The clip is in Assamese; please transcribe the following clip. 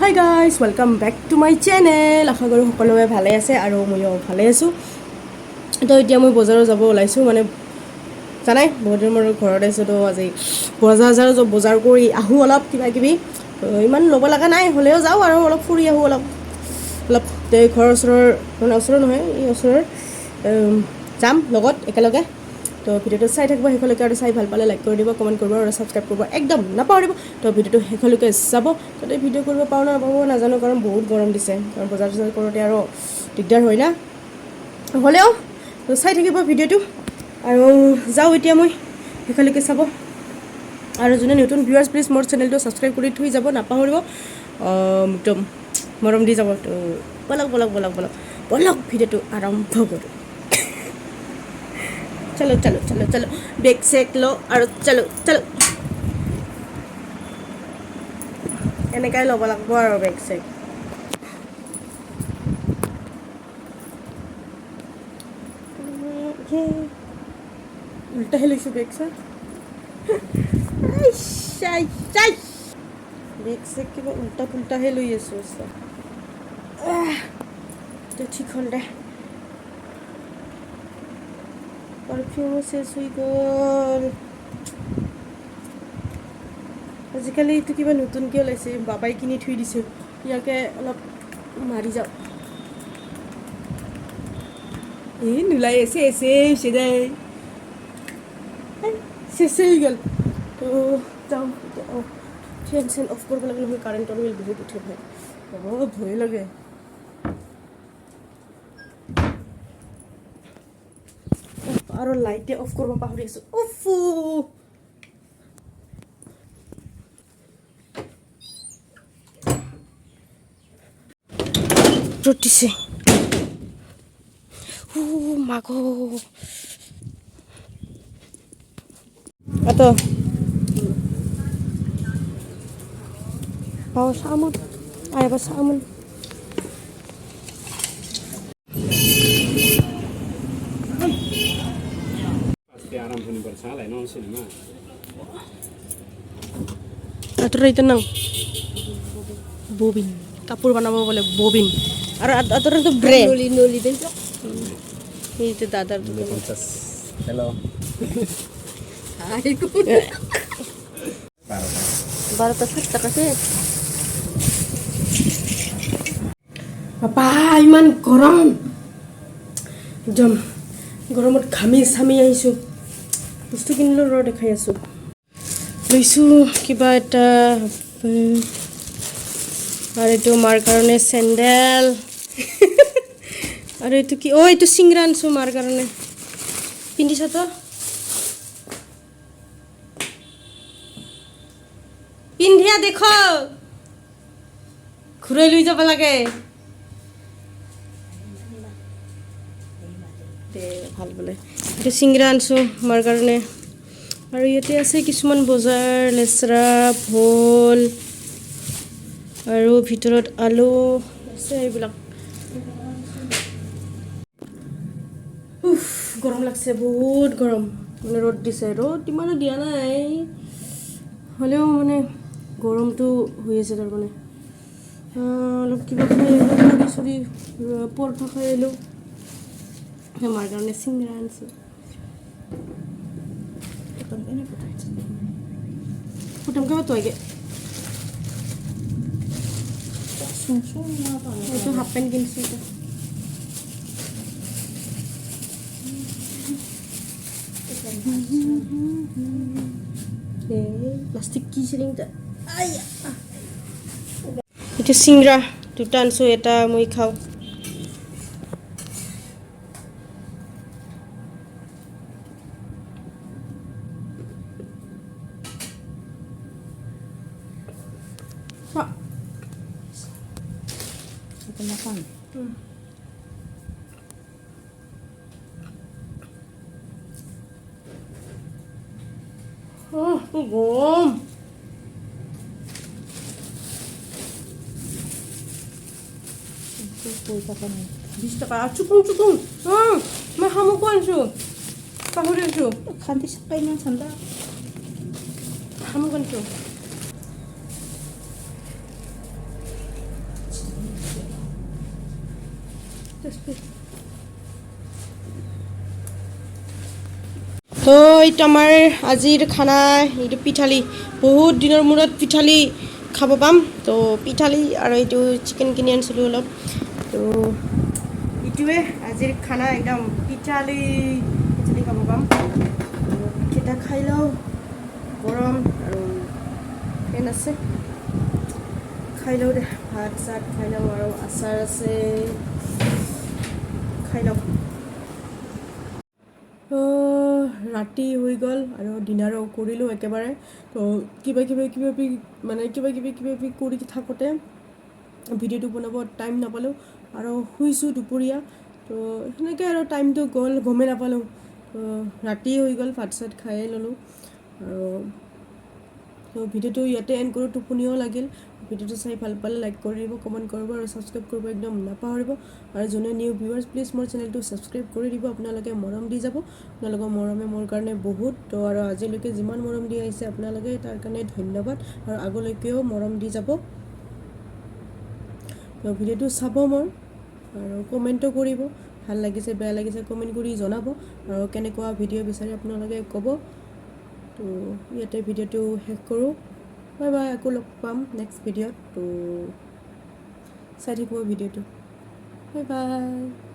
Hi guys, welcome back to my channel. আশা কৰো সকলোৱে ভালে আছে আৰু মইও ভালে আছো। তো এতিয়া মই বজাৰত যাব ওলাইছো মানে জানাই বহুত দিন মোৰ ঘৰত আছো তো আজি বজাৰ কৰি আহু অলপ কিবা কিবি ইমান ল'ব লগা নাই হলেও যাও আৰু অলপ ফুৰি আহু অলপ ঘৰৰ ওচৰৰ মানে ওচৰ নহয় এই ওচৰৰ যাম লগত একেলগে তো ভিডিওটো চাই থাকিব হেকলৈকে আৰু চাই ভাল পালে লাইক কৰি দিব কমেন্ট কৰিব আৰু সাবস্ক্ৰাইব কৰিব একদম নাপাহৰিব তো ভিডিওটো হেকলৈকে যাব তাতে ভিডিও কৰিব পাও না পাবো নাজানো কাৰণ বহুত গৰম দিছে কাৰণ বজাৰ কৰোতে আৰু দিগদাৰ হয় না হলেও তো চাই থাকিব ভিডিওটো আৰু যাও এতিয়া মই হেকলৈকে চাব আৰু যোনে নতুন ভিউয়াৰ্স প্লিজ মোৰ চেনেলটো সাবস্ক্ৰাইব কৰি থৈ যাব নাপাহৰিব একদম মৰম দি যাব তো বলক ভিডিওটো আৰম্ভ কৰো चलो चलो चलो चलो बेग सेक लो और चलो चलो এনেকাই ল'ব লাগিব আৰু বেগ সেক উল্টা হেলিছো বেগ সেক আই বেগ সেক কিবা উল্টা পুল্টা হে লৈ আছো তো ঠিক হল দে परफ्यूम से सुई गल आजिकाली तो किबा नतुन के ओलाइसे बाबाई किनि थुई दिसे याके अलप मारि जाओ ए नुलाई ऐसे दे से गल तो जाओ फैन ऑफ करब लागले हो कारेंट बिल बहुत उठे भाई बहुत भय लगे আৰু লাইটে অফ কৰিব পাহৰি আছো উফু ৰটিছে মাগো আতো পাও সামন আইবা সামন Atur itu nang bobin kapur mana mau boleh bobin atur itu brand noli besok itu dadar tuh hello hai baru tak kasih apa iman koram jam গৰমত ঘামি সামি আইছো বস্তু কিনলো ৰ দেখাই আছো লৈছো কিবা এটা আৰু এটো মাৰ কাৰণে স্যান্ডেল আৰু এটো কি ও এটো সিংৰা আনছো মাৰ কাৰণে পিন্ধিছা তো পিন্ধিয়া দেখো ঘুৰাই লৈ যাব লাগে ভাল বলে এটা সিংৰা আনছো মাৰ কাৰণে আৰু ইয়াতে আছে কিছুমান বজাৰ লেচৰা ভোল আৰু ভিতৰত আলু আছে এইবিলাক উফ গৰম লাগছে বহুত গৰম মানে ৰ'দ দিছে ৰ'দ ইমানো দিয়া নাই হলেও মানে গৰমটো হৈ আছে তাৰ মানে অলপ কিবা খাই চুৰি পৰঠা খাই এলো আমার কারণে সিংরা আনছি ফুটাম কেমন তো আগে এটা হাফ প্যান্ট কিনছি প্লাস্টিক কি সিলিংটা এটা সিংরা দুটা আনছো এটা মই খাও makan. Gom. Bisa taka cukung. Mahamu ko anso. Pahuri anso. Kanti sakay ng sanda. Hamu kanso. তো এইটো আমাৰ আজিৰ খানা এইটো পিঠালি বহুত দিনৰ মূৰত পিঠালি খাব পাম তো পিঠালি আৰু এইটো চিকেন কিনি আনিছিলোঁ অলপ তো এইটোৱে আজিৰ খানা একদম পিঠালি পিঠালি খাব পাম কেইটা খাই লওঁ গৰম আৰু ফেন আছে খাই লওঁ দে ভাত চাত খাই লওঁ আৰু আচাৰ আছে খাই লওঁ ৰাতি হৈ গ'ল আৰু ডিনাৰো কৰিলোঁ একেবাৰে তো কিবা কিবি কৰি থাকোঁতে ভিডিঅ'টো বনাব টাইম নাপালোঁ আৰু শুইছোঁ দুপৰীয়া তো সেনেকৈ আৰু টাইমটো গ'ল গমেই নাপালোঁ তো ৰাতি হৈ গ'ল ভাত চাত খায়ে ল'লোঁ আৰু তো ভিডিঅ'টো ইয়াতে এণ্ড কৰোঁ টোপনিও লাগিল ভিডিঅ'টো চাই ভাল পালে লাইক কৰিব কমেণ্ট কৰিব আৰু ছাবস্ক্ৰাইব কৰিব একদম নাপাহৰিব আৰু যোনে নিউ ভিউৱাৰ্ছ প্লিজ মোৰ চেনেলটো ছাবস্ক্ৰাইব কৰি দিব আপোনালোকে মৰম দি যাব আপোনালোকৰ মৰমে মোৰ কাৰণে বহুত তো আৰু আজিলৈকে যিমান মৰম দি আহিছে আপোনালোকে তাৰ কাৰণে ধন্যবাদ আৰু আগলৈকেও মৰম দি যাব তো ভিডিঅ'টো চাব মোৰ আৰু কমেণ্টো কৰিব ভাল লাগিছে বেয়া লাগিছে কমেণ্ট কৰি জনাব আৰু কেনেকুৱা ভিডিঅ' বিচাৰি আপোনালোকে ক'ব তো ইয়াতে ভিডিঅ'টো শেষ কৰোঁ বাই বাই আকৌ লগ পাম নেক্সট ভিডিঅ'ত তো চাই থাকিব ভিডিঅ'টো বাই বাই